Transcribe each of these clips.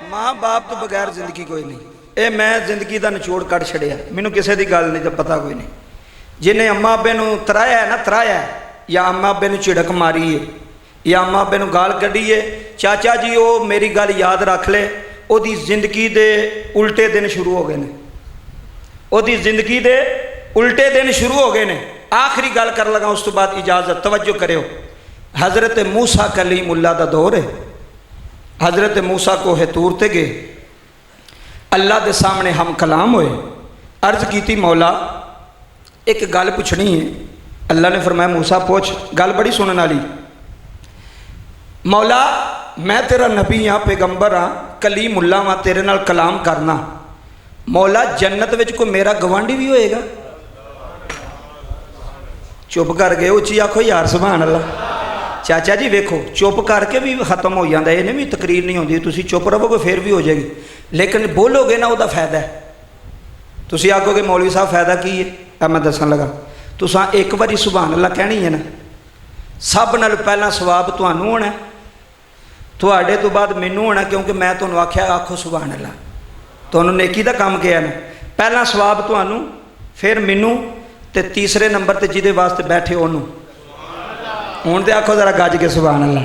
माँ बाप तो बगैर जिंदगी कोई नहीं। ये मैं जिंदगी का निचोड़ कट छड़िया, मैनू किसी की गल नहीं तो पता कोई नहीं। जिन्हें अम्मा अब्बे नू तराया है ना, तराया है, या अम्मा अब्बे नू झिड़क मारी है, या अम्मा अब्बे नू गाल कढ़ी है, चाचा जी वो मेरी गल याद रख ले, ओदी जिंदगी दे उल्टे दिन शुरू हो गए ने, ओदी जिंदगी दे उल्टे दिन शुरू हो गए ने। आखिरी गल कर लगा, उस तो बाद इजाजत, तवज्जो करो। हज़रत मूसा कलीमुल्लाह दा दौर है। हज़रत मूसा को है तूर ते गए, अल्लाह के सामने हम कलाम होए। अर्ज की मौला एक गल पुछनी है। अल्लाह ने फरमाया मूसा पूछ, गल बड़ी सुनने वाली। मौला मैं तेरा नबी हाँ, पैगंबर हाँ, कलीमुल्लाह हाँ, तेरे नाल कलाम करना। मौला जन्नत विच कोई मेरा गवांढी भी होएगा? चुप कर गए, उची आखो यार सुभान अल्लाह। चाचा जी वेखो, चुप करके भी खत्म हो जाता है, इन्हें भी तकरीर नहीं होती, तुसी चुप रहोगे फिर भी हो जाएगी, लेकिन बोलोगे ना वह फायदा है। तुसी आखोगे मौलवी साहब फायदा की है, मैं दसन लगा। तुसा एक बारी सुभान अल्लाह कहनी है ना, सब नाल पहला सवाब तुहानू होना, तुहाडे तो बाद मैनू होना, क्योंकि मैं तुहानू आख्या आखो सुभान अल्लाह, तुहानू नेकी दा काम किया ना। पहला सवाब तुहानू, फिर मैनू, ते तीसरे नंबर ते जिहदे वास्ते बैठे ओनू। हुण ते आखो जरा गज के सुभान अल्लाह।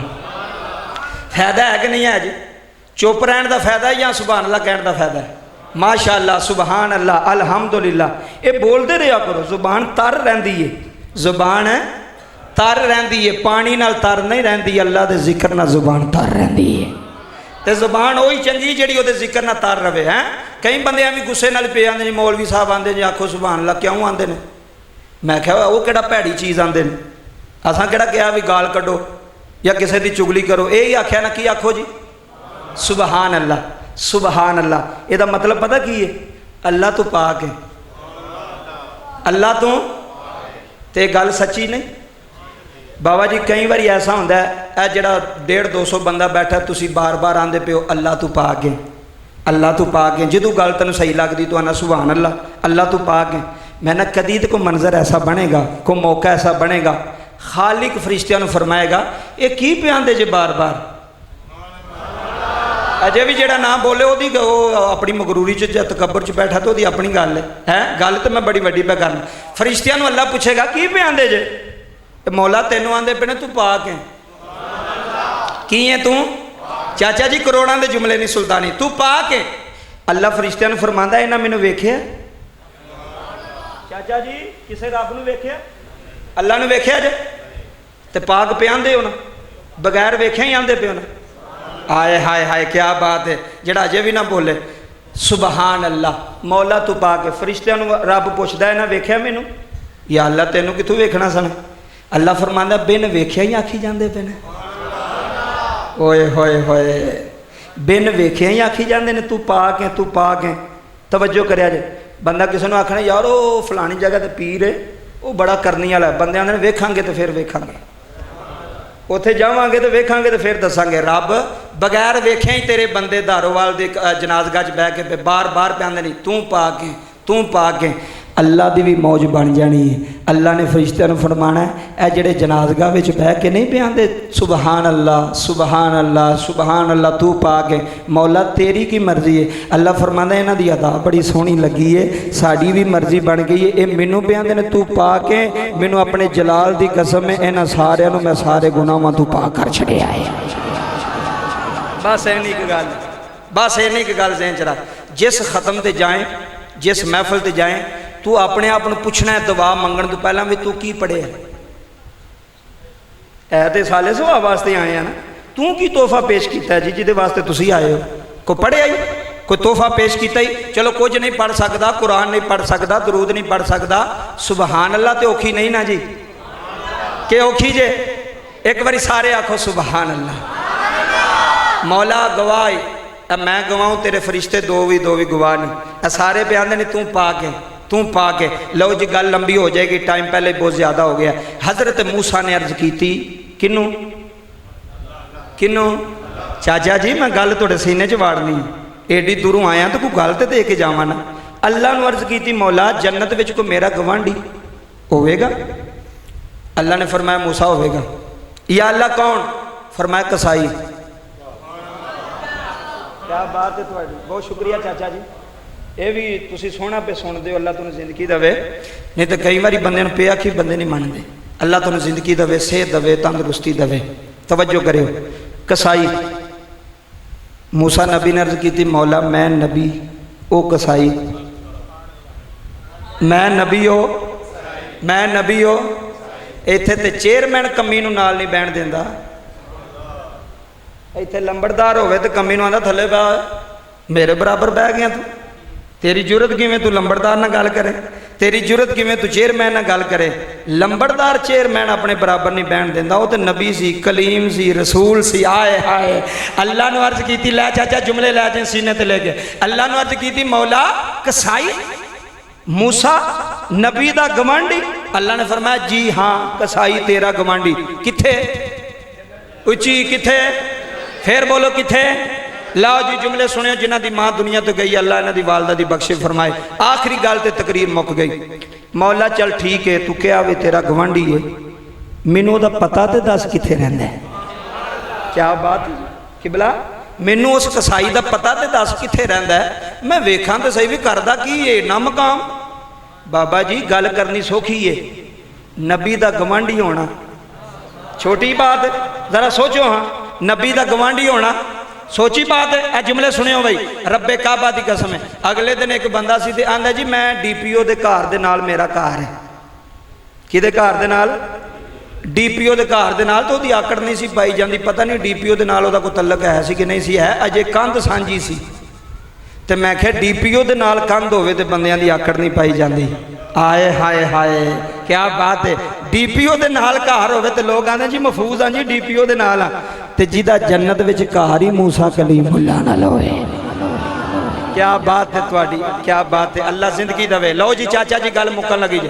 फायदा है कि नहीं है जी? चुप रहने का फायदा है या सुभान अल्लाह कहने का फायदा है? माशाअल्लाह, सुभान अल्लाह, अल्हम्दुलिल्लाह, ये बोलते रहा करो। जुबान तर रही है, जुबान है तर रही है, पानी नाल तर नहीं रही, अल्लाह के जिक्र नाल जुबान तर रही है। तो जुबान वही चंगी जी वो जिक्र ना तर रहे हैं। कई बंदे भी गुस्से नाल पे आते हैं, मौलवी साहब आते हैं आखो सुभान अल्लाह, क्यों आते हैं? मैं क्या वो कि भैड़ी चीज़ आते हैं, असा कि कहा भी गाल कढ़ो या किसी की चुगली करो, यही आख्या ना, की आखो जी सुभान अल्लाह, सुभान अल्लाह। यदा मतलब पता की है? अल्लाह तो पाक है, अल्लाह तो गल सच्ची नहीं। बाबा जी कई बार ऐसा होंदा है, जड़ा 150-200 बंदा बैठा, तुसी बार बार आंदे पे हो अल्लाह तो पाक है, अल्लाह तो पाक है। जो गल तेन सही लगती तो आना सुभान अल्लाह, अल्लाह तो पाक है। मैं ना कदी तो कोई मंजर ऐसा बनेगा, कोई मौका ऐसा बनेगा, खालिक फरिश्तियां नूं फरमाएगा ये की पे आंदे जे बार बार। अजे भी जेड़ा ना बोले वो अपनी मगरूरी च तकबर च बैठा तो वो अपनी गल है, गल तो मैं बड़ी वड्डी पे करना। फरिश्तियां नूं अल्लाह पूछेगा की पे आंदे जे? मौला तेनों आंदे पे ने तू पाक है। की है तू? चाचा जी करोड़ों के जुमले नहीं सुल्तानी, तू पाक है। अल्लाह फरिश्तियां नूं फरमांदा इन्हां मैनूं वेखिया? चाचा जी किसे रब नूं वेखिया? अल्लाह नूं वेखिया जे? ते पाक पे आंदे हो ना, बगैर वेख्या ही आंदे पे हो ना। आए हाय हाय क्या बात है, जेड़ा अजे भी ना बोले सुभान अल्लाह। मौला तू पाक है। फरिश्तियां नूं रब पुछदा है ना वेख्या मैनू? या अल्लाह तेनों कित्थों वेखना सन? अल्लाह फरमांदा बिन वेख्या ही आखी जांदे पे ने। ओए होए होए, बिन वेख्या ही आखी जांदे ने तू पाक है, तू पाक है। तवज्जो करिया जे, बंदा किसी ने आखना यार वो फलानी जगह ते पीर है, वो बड़ा करनी वाला है, बंदे आंदे वेखांगे तो फिर वेखांगे, उत्थे जावांगे तो वेखांगे तो फिर दसांगे। रब बगैर वेख्या ही तेरे बंदे धारोवाल दे जनाजगा च बह के बार बार पे आंदे नहीं तू पाक है, तू पाक है। अल्लाह की भी मौज बन जानी है। अल्लाह ने फरिश्तियां नूं फरमाना है जेड़े जनाजगा विच बह के नहीं पे आंदे सुबहान अल्लाह, सुबहान अल्लाह, सुबहान अल्लाह, तू पाक है। मौला तेरी की मर्जी है। अल्लाह फरमांदा इन्हां दी अदा बड़ी सोहनी लगी है, साड़ी भी मर्जी बन गई है। ये मैनू पे आंदे ने तू पाक है, मैनू अपने जलाल दी कसम है इन्हां सारियां नूं मैं सारे गुनाहां तू पाक कर छड़िया है। बस इन्नी एक गल, बस इन्नी एक गल ज़हन च रख। जिस खत्म ते जाए, जिस महफिल ते जाए, तू अपने आप को पूछना है दुआ मंगण तो पहला भी तू की पढ़िया है। तो साले सुभा वास्ते आए हैं ना, तू की तोहफा पेश किया जी जिदे वास्ते तुसी आए हो? कोई पढ़िया ही, कोई तोहफा पेश किया ही? चलो कुछ नहीं पढ़ सकता, कुरान नहीं पढ़ सकता, दरूद नहीं पढ़ सकता, सुबहान अल्लाह तो औखी नहीं ना जी? के औखी जे? एक बारी सारे आखो सुबहान अल्लाह। मौला गवाह, मैं गवाऊँ तेरे फरिश्ते दो भी गवाह नहीं, सारे पे आंदे ने तू पाक है, तू पाक है। लो जी गल लंबी हो जाएगी, टाइम पहले बहुत ज़्यादा हो गया। हज़रत मूसा ने अर्ज की थी किनू? किनू? चाचा जी मैं गल तुहाडे सीने च वाड़नी, एडी दूरों आया तो कोई गल तो दे के जावां ना। अल्लाह नूं अर्ज की थी मौला जन्नत विच कोई मेरा गवांढी होवेगा? अल्लाह ने फरमाया मूसा होवेगा। या अल्लाह कौन? फरमाया कसाई। क्या बात है ਤੁਹਾਡੀ बहुत शुक्रिया चाचा जी ये भी तुसी सोहना पे सुनते हो अल्लाह तुहानू जिंदगी दवे नहीं तो कई बार बंदे पे आखी बंदे नहीं मानते अल्लाह तुहानू जिंदगी दवे सेहत दवे तंदुरुस्ती दवे तवज्जो करियो कसाई मूसा नबी ने अर्ज की मौला मैं नबी ओ कसाई मैं नबी हो इत्थे ते चेयरमैन कमी नूं नाल नहीं बहन देंदा इत्थे लंबड़दार होवे ते कमी नूं आंदा थले बह मेरे बराबर बह गया तू तेरी जरूरत किवें तू लंबड़दार नाल गल करे तेरी जरूरत किवें तू चेयरमैन नाल गल करे लंबड़दार चेयरमैन अपने बराबर नहीं बहन देंदा वो तो नबी सी कलीम सी रसूल सी आए हाय अल्लाह ने अर्ज की लै चाचा जुमले लै जाए सीने ते लेके अल्लाह ने अर्ज की मौला कसाई मूसा नबी दा गवांडी अल्लाह ने फरमाया जी हाँ कसाई तेरा गवांडी किथे उची किथे फिर बोलो किथे लाओ जी जुमले सुनियो जिन्हां दी मां दुनिया तो गई अल्लाह इन्हां दी वालदा दी बख्शे फरमाए आखिरी गल ते तकरीर मुक गई मौला चल ठीक है तू क्या वे तेरा गवांडी है मैनू दा पता ते दस किथे रहिंदा है क्या बात किबला मैनू उस कसाई का पता तो दस किथे रहिंदा है मैं वेखां तो सही भी करदा की है ना मकाम बाबा जी गल करनी सौखी है नबी का गवांडी होना छोटी बात जरा सोचो हाँ नबी का गवांडी होना सोची बात है ए जुमले सुनियो भाई रब्बे काबा की कसम है अगले दिन एक बंदा सी ते आंदा जी मैं DPO के घर दे नाल मेरा घर है किदे घर दे नाल DPO के घर दे नाल तो उसकी आकड़ नहीं सी पाई जाती पता नहीं DPO के नाल कोई तलक है सी कि नहीं सी है अजे कंध सांझी सी ते मैं क्या DPO के नाल कंध होवे ते बंदियां दी आकड़ नहीं पाई जाती आए हाय हाय क्या बात है DPO के नाल घर होवे ते लोग आंदे जी महफूज हाँ जी DPO के नाल ते जिदा जन्नत विच घर ही मूसा कलीमुल्लाह नाल होए क्या बात है तुहाडी क्या बात है अल्लाह जिंदगी दवे लो जी चाचा जी गल मुकन लगी जी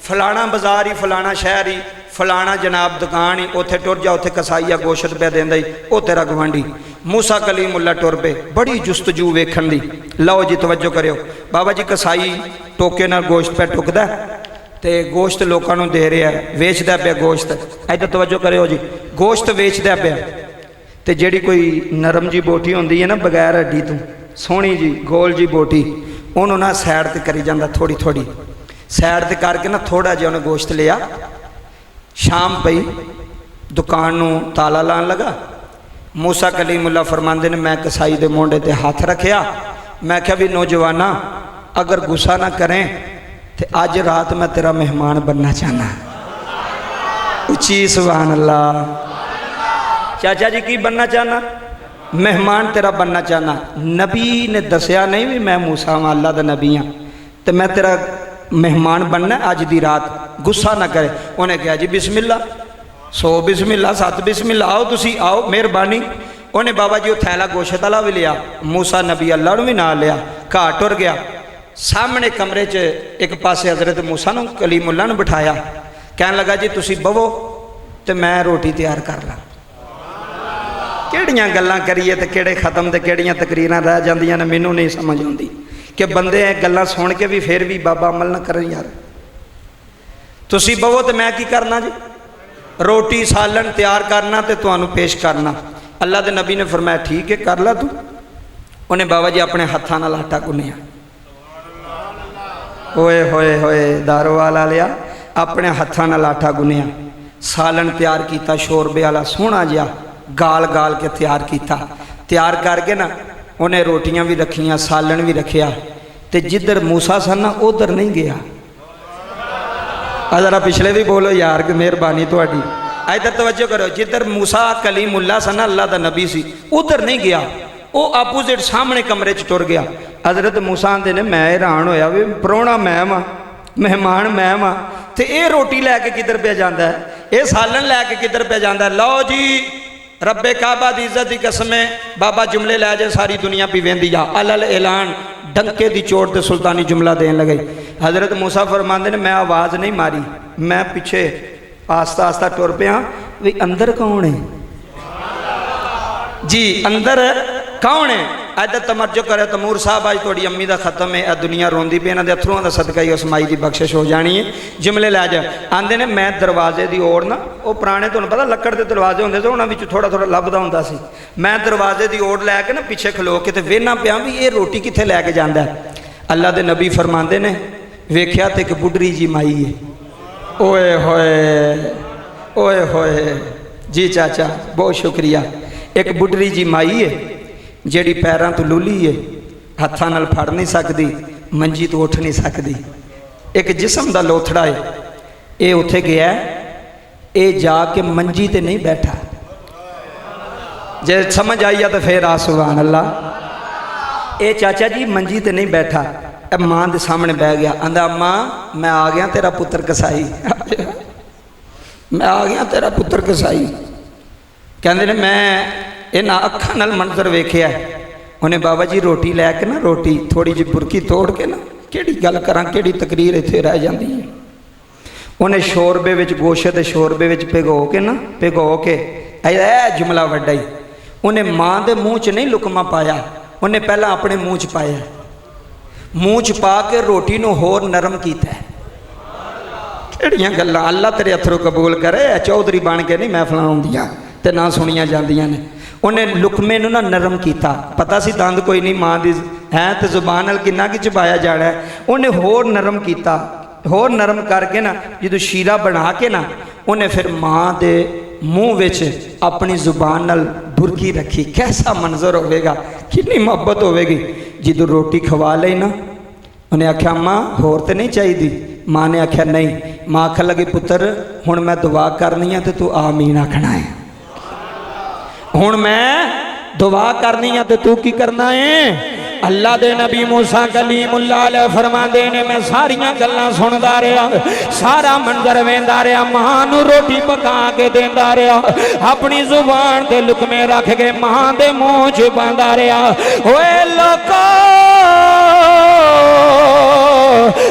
फलाना बाजार ही फलाना शहर ही फलाना जनाब दुकान ही उत्थे टुर जा उत्थे कसाईया गोश्त पे देंदा ही वो तेरा गवांडी मूसा कलीमुल्लाह टुर पे बड़ी जुस्तजू वेखण दी लो जी तवज्जो करियो बाबा जी कसाई टोके नाल गोश्त पे टुकदा ते गोश्त लोकां नूं दे रहा वेचदा पे गोश्त इधर तवज्जो करियो जी गोश्त वेचदा पे ते जिहड़ी कोई नरम जी बोटी होंदी है ना बगैर हड्डी तो सोहनी जी गोल जी बोटी उन्होंने ना सैड ते करी जांदा थोड़ी थोड़ी सैड ते करके ना थोड़ा जिहा उन्हें गोश्त लिया शाम पई दुकान नूं ताला लान लगा मूसा कलीमुल्लाह फरमांदे ने मैं कसाई दे मोंडे ते हाथ रखिया मैं क्या भी नौजवाना अगर गुस्सा ना करें तो अज रात मैं तेरा मेहमान बनना चाहना उची सुभान अल्लाह चाचा जी की बनना चाहना मेहमान तेरा बनना चाहना नबी ने दसिया नहीं भी मैं मूसा हाँ अल्लाह दा नबी हाँ तो मैं तेरा मेहमान बनना अज दी रात गुस्सा ना करे उन्हें कहा जी बिस्मिल्ला 100 बिस्मिल्ला 7 बिस्मिल्ला आओ तुसी आओ मेहरबानी उन्हें बाबा जी वो थैला गोश्त वाला भी लिया मूसा नबी अल्लाह नूं भी नाल लिया घर टुर गया सामने कमरे च एक पासे हजरत मूसा नूं कलीमुल्लाह नूं बिठाया कहन लगा जी तुसी बवो तो मैं रोटी तैयार कर ला किहड़ियां गल्लां करिए ते किहड़े खत्म ते किहड़ियां तकरीरां रह जांदियां ने मैनूं नहीं समझ आउंदी कि बंदे गल्लां सुन के भी फिर भी बाबा अमल ना करन यार तुसी बवो तो मैं की करना जी रोटी सालन तैयार करना तो तुहानूं पेश करना अल्लाह के नबी ने फरमाया ठीक है कर ला तू उन्हें बाबा जी अपने हत्थां नाल आटा गुन्निया होए होए होए दारो वाला लिया अपने हत्थां नाल आटा गुन्निया सालन तैयार किया शोरबे वाला सोहना जिहा गाल गाल के तैयार करके ना उन्हें रोटियां भी रखियां सालन भी रखिया तो जिधर मूसा सन ना उधर नहीं गया जरा पिछले भी बोलो यार कि मेहरबानी थोड़ी इधर तवज्जो करो जिधर मूसा कलीमुल्लाह सन अल्लाह दा नबी सी उधर नहीं गया वो आपोजिट सामने कमरे च टुर गया हजरत मूसा आंदे ने मैं हैरान होया भी परौना मैं वां मेहमान मैं वां ते ये रोटी लैके किधर पे जाता है ये सालन लैके किधर पे जाता है लो जी रब्बे काबा दी इज्जत की कसम है बाबा जुमले लै जाए सारी दुनिया भी वेंदी जा अलल ऐलान डंके की चोट ते सुल्तानी जुमला देन लगे हजरत मूसा फरमांदे ने मैं आवाज़ नहीं मारी मैं पिछे आस्ता आस्ता टुर पिया भी अंदर कौन है जी अंदर कौन है इधर तमर्जो करे तमूर साहब अज थोड़ी अम्मी का खत्म है, दुनिया रोंदी पे इन्होंने अथरुओं का सदका ही उस माई की बख्शिश हो जानी है। जुमले लै जा आंदे ने मैं दरवाजे की ओर ना वो पुराने तुहानूं पता लक्कड़ के दरवाजे होंदे तो उन्होंने थोड़ा थोड़ा लभदा हुंदा सी। मैं दरवाजे की ओर लैके ना पिछे खलो के ते वेहना पिया भी ये रोटी कित्थे लैके जांदा है। अल्लाह के नबी फरमाते ने वेख्या तो एक बुढ़ी जी माई है। ओए होए ओए होए जी चाचा बहुत शुक्रिया। एक बुढ़ी जी माई है जिहड़ी पैरों तो लूली है, हत्थां नाल फड़ नहीं सकती, मंजी तो उठ नहीं सकती। एक जिस्म का लोथड़ा है, ये उत्थे गया, ये जाके मंजी ते नहीं बैठा। जे समझ आई है तो फिर आ सुभान अल्लाह। ये चाचा जी मंजी ते नहीं बैठा, मां के सामने बह गया। आंदा अम्मा मैं आ गया तेरा पुत्र कसाई, मैं आ गया तेरा पुत्र कसाई। कहते ने मैं इन्हां अखां नाल मंजर वेख्या। उन्हें बाबा जी रोटी लैके ना रोटी थोड़ी जी बुरकी तोड़ के ना किहड़ी गल करां किहड़ी तकरीर इत्थे रह जांदी है। उन्हें शोरबे विच गोशे दे शोरबे विच भिगो के ना भिगो के ऐ जुमला वड्डा ही उन्हें मां दे मूँह च नहीं लुकमा पाया, उन्हें पहला अपने मूँह च पाया। मूँह च पा के रोटी नूं होर नरम कीता। किहड़ियां गल्लां। अल्लाह तेरे अथरू कबूल करे। चौधरी बन के नहीं महफिलां आउंदियां ते ना सुनिया जांदियां ने। उन्हें लुकमे नूं ना नरम किया। पता सी दंद कोई नहीं मां दी है तो जुबान नाल किन्ना कि चबाया जाना है। उन्हें होर नरम किया, होर नरम करके ना जो शीरा बना के ना उन्हें फिर मां दे मूँह विच अपनी जुबान नाल बुरकी रखी। कैसा मंजर होवेगा, कितनी मोहब्बत होवेगी। जो रोटी खवा ली ना उन्हें आख्या मां होर तो नहीं चाहिए। मां ने आख्या नहीं। मां आखन लगी पुत्र हुण मैं दुआ करनी है तो तू आमीन आखना है। हुण मैं दुआ करनी है तो तू की करना है। अल्लाह दे नबी मूसा कलीमुल्लाह अलैह फरमांदे ने मैं सारियां गल्लां सुनदा रहा, सारा मंजर वेंदा रहा, मां नूं रोटी पका के देंदा रहा, अपनी जुबान ते लुकमे रख के मां दे मुंह च पांदा रहा। ओए लोको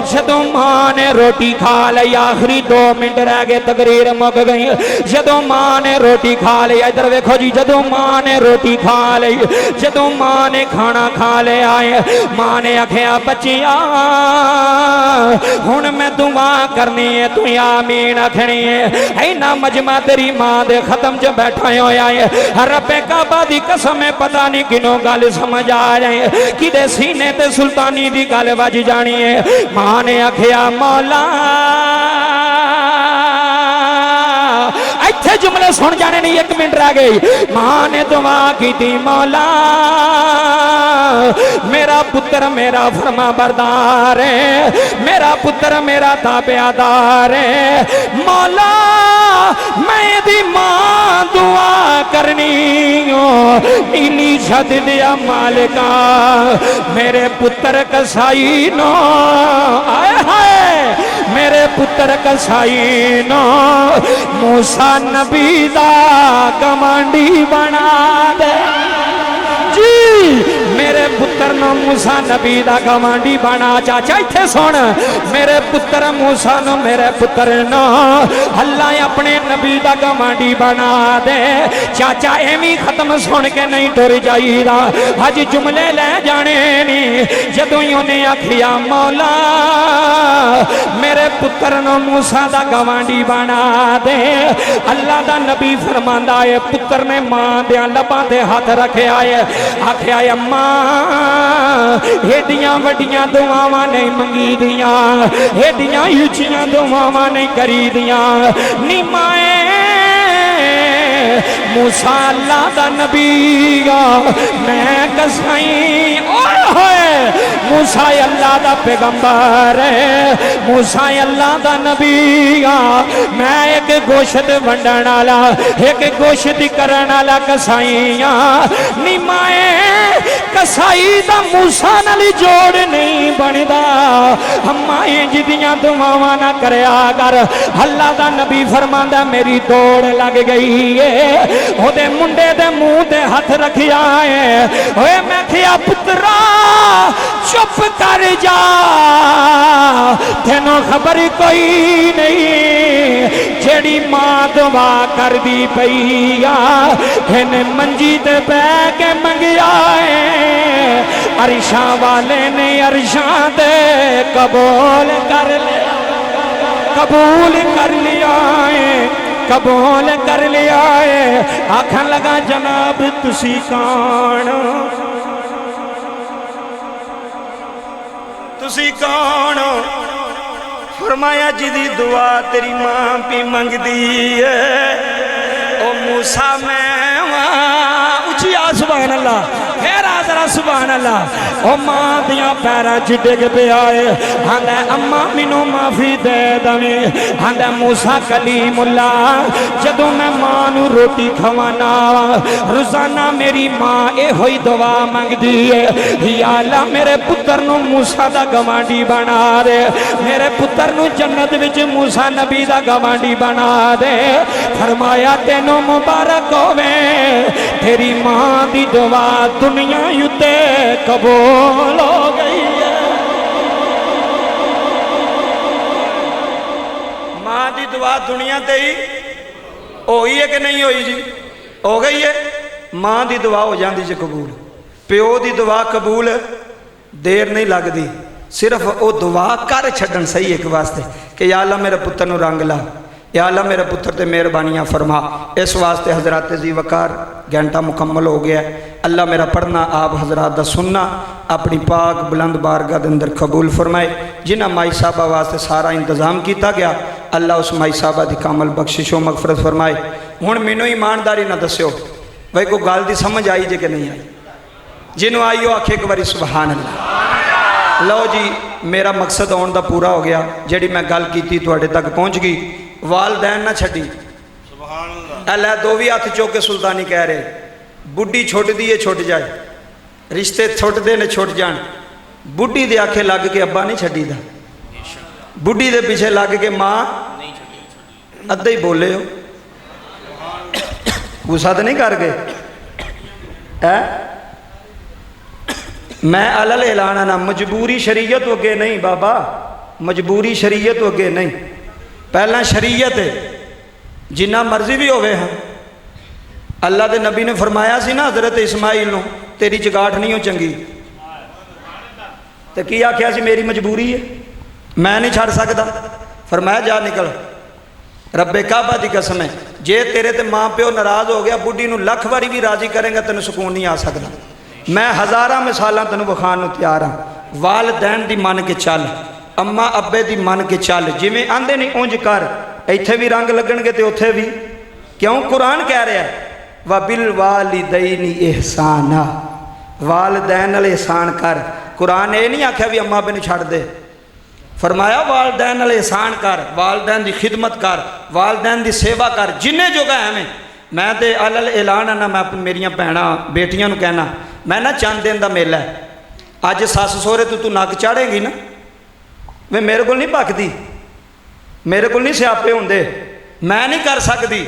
जदों मां ने रोटी खा ली, आखिरी 2 मिनट रह गए तकरीर मुक गई। जदों मां ने रोटी खा ली, इधर वेखो जी, जदों मां ने रोटी खा ली, जदों मां ने खाना खा लिया आए, मां ने आख्या बच्चिया हुण मैं दुआ करनी है तू आमीन आखनी है। इन्ना मजमा तेरी मां दे खत्म च बैठा होया है। रब्बे काबा दी कसम है पता नहीं किनों गल समझ आ जाए, किदे सीने ते सुल्तानी दी गल वज जानी है। मां ने आख्या मौला इत्थे जुमले सुन जाने नहीं, 1 मिनट रह गई। मां ने दुआ की थी मौला मेरा पुत्र मेरा फरमा बरदार है, मेरा पुत्र मेरा ताबेदार है। मौला मैं दी मां दुआ करनी नीली छत दिया मालिका मेरे पुत्र कसाई नो आए हाय मेरे पुत्र कसाई नो मूसा नबी दा कमांडी बना दे जी। मेरे पुत्र नो मूसा नबी दा कमांडी बना। चाचा इत्थे सुन, मेरे पुत्र मूसा नो मेरे पुत्र नो अल्लाह अपने नबी दा कमांडी बना दे। चाचा एवी खत्म सुन के नहीं टुर जाईदा, अज जुमले ले जाने नी। जदों ही उन्हें आखिया मौला मेरे पुत्र नो मूसा दा कमांडी बना दे, अल्लाह दा नबी फरमांदा है पुत्र ने मां दे लबां ते हाथ रखे आए, आख्या अम्मा एडियां वड्डियां दुआवां नहीं मंगी दियां, एडियां उच्चियां दुआवां नहीं करी दियां। नी माए मूसा अल्लाह दा नबी मैं कसाई मूसा अल्लाह दा पैगंबर है, मूसा अल्लाह दा नबी मैं एक गोश्त वंडण वाला एक गोश्त करन वाला कसाई नी माए कसाई दा मूसा नाल जोड़ नहीं बनदा। अम्मा जिदियां दुआवां ना करया कर। अल्लाह दा नबी फरमांदा मेरी दौड़ लग गई है, ओदे मुंडे दे मुंह ते हथ रखिया है। ओए मैं किया पुत्रा चुप कर जा, तेनों खबर कोई नहीं। जेड़ी मां दुआ कर दी पई आ मंजी ते बह के मंगिया है, अरशा वाले ने अरशा दे कबूल कर लिया, कबूल कर लिया है, कबूल कर लिया है। आखन लगा जनाब तुसी कौन, तुसी कौन? फरमाया जिदी दुआ तेरी मां भी मंगदी है, ओ मूसा मैं उची आ सुभान अल्लाह, फिर आ जरा सुभान अल्लाह। ओ मां दियां पैरां च डिग पिया है, आंदा अम्मा मैनू माफी दे दवे। आंदा मूसा कलीमुल्लाह जदों मैं मां नू रोटी खवाना रोजाना मेरी मां इहो ही दुआ मंगदी है, या अल्लाह मेरे पुत्र नू मूसा दा गवांडी बना दे, मेरे पुत्र नू जन्नत विच मूसा नबी दा गवांडी बना दे। फरमाया तेनों मुबारक होवे, तेरी मां दी दुआ दुनिया युते कबूल हो गई है। मां दी दुआ दुनिया ते ही होई है कि नहीं होई जी? हो गई है। मां दी दुआ हो जाती जी कबूल, प्यो दी दुआ कबूल देर नहीं लगती, सिर्फ वो दुआ कर छड्डन सही एक वास्ते कि या अल्लाह मेरे पुत्र नू रंग ला, या अल्लाह मेरे पुत्र ते मेहरबानियाँ फरमा। इस वास्ते हजरत जी वकार घंटा मुकम्मल हो गया। अल्लाह मेरा पढ़ना आप हजरात दा सुनना अपनी पाक बुलंद बारगाह के अंदर कबूल फरमाए। जिन्हें माई साहबा वास्ते सारा इंतजाम किया गया, अल्लाह उस माई साहबा की कामल बख्शिशो मगफरत फरमाए। हुण मैनू ईमानदारी ना दस्यो भाई कोई गल की समझ आई जे कि नहीं आई, जिन्हों आई हो आखे एक बारी सुबहान अल्लाह। लो जी मेरा मकसद आने का पूरा हो गया, जी मैं गल की तुहाडे तक पहुँच गई। वालदैन ना छड्डी, अल्लाह दो भी हथ चुक के सुल्तानी कह रहे, बुढ़ी छुटदी है छुट जाए, रिश्ते छुटते ने छुट जान। बुढ़ी दे आखे लग के अब्बा नहीं छड्डीदा, बुढ़ी दे पीछे लग के मां अद्धा ही बोले हो, गुस्सा तो नहीं कर गए है? मैं अलल ऐलान ना, मजबूरी शरीयत तो अगे नहीं बाबा, मजबूरी शरीयत तो अगे नहीं। पहला शरीयत है जिन्ना मर्जी भी होवे। हाँ अल्लाह के नबी ने फरमाया सी ना हजरत इस्माइल नू, तेरी चगाठ नहीं हो चंगी, तो की आख्या सी मेरी मजबूरी है, मैं नहीं छड़ सकता। फरमाया जा निकल, रब्बे काबा की कसम है जे तेरे ते माँ प्यो नाराज़ हो गया, बुढ़ी नू लख बारी भी राजी करेंगा तेन सुकून नहीं आ सकता। मैं हज़ारां मिसालां तेन विखाण नू तैयार हाँ। वालदैन दी मन के चल, अम्मा अब्बे दी मन के चल, जिमें आंदे नहीं उंज कर, इत्थे भी रंग लगणगे ते उत्थे भी। क्यों? कुरान कह रहा है वबिल वालिदैनी एहसाना, वालदैन नाल एहसान कर। कुरान ये नहीं आख्या भी अम्मा अब्बे नू छड्ड दे, फरमाया वालदैन नाल एहसान कर, वालदैन दी खिदमत कर, वालदैन दी सेवा कर, जिन्ने जोगा है। मैं तो अलल ऐलान आना, मैं अपनी मेरिया भैणां बेटियां नू कहना, मैं ना चंद दिन का मेला है, अज सस सोहरे तू नक चाड़ेगी ना, वे मेरे को नहीं पकती, मेरे को नहीं स्यापे होंदे, मैं नहीं कर सकती।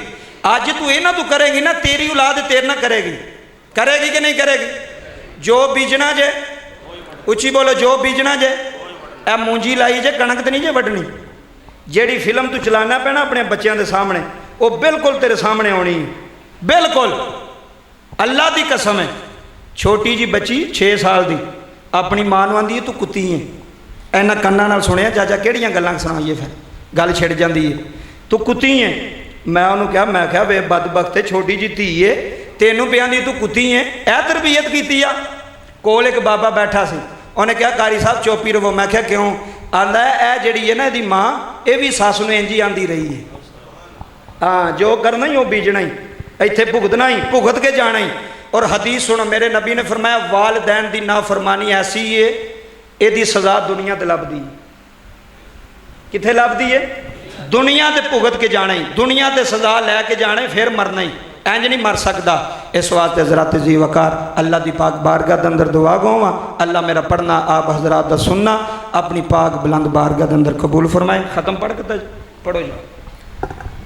अज तू ये ना तू करेगी ना, तेरी औलाद तेरे ना करेगी, करेगी कि नहीं करेगी? जो बीजना जे, उची बोलो, जो बीजना जे। ए मूंजी लाई जे, कणक तो नहीं जे वड्डनी। जेड़ी फिल्म तू चलाना पैना अपने बच्चों के सामने, वो बिल्कुल तेरे सामने आनी, बिल्कुल अल्लाह की कसम है। छोटी जी बच्ची 6 साल की अपनी मां नूं आंदी है तू कुत्ती है, इन्हां कन्नां नाल सुनिया चाचा किहड़ियां गल्लां सुणाइए, फिर गल छिड़ जाती है, तू कुत्ती है। मैं उन्होंने कहा, मैं क्या वे बदबख्त छोटी जी धी है, तेनों पे आंदी तू कुत्ती है, ए तरबीयत की आ। कोल एक बाबा बैठा सी, उन्हें कहा कारी साहब चुप्पी रवो। मैं क्या क्यों? आंदा है जी है ना यदी माँ, ये भी सस नूं इंज ही आंदी रही है, हाँ जो करना ही वो बीजना ही, इत्थे भुगतना ही, भुगत के जाना ही। और हदीस सुनो, मेरे नबी ने फरमाया वालदैन दी नाफरमानी ऐसी है, यदी सज़ा दुनिया ते लभदी, कित्थे लभदी है? दुनिया ते भुगत के जाना ही, दुनिया ते सज़ा लैके जाना ही, फिर मरना ही, इंज नहीं मर सकता। इस वास्ते हज़रात जी वकार अल्लाह की पाक बारगाह के अंदर दुआ गौवा, अल्लाह मेरा पढ़ना आप हज़रात का सुनना अपनी पाक बुलंद बारगाह के अंदर कबूल फरमाए। ख़त्म पढ़ के पढ़ो जी।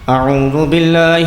अऊज़ु बिल्लाहि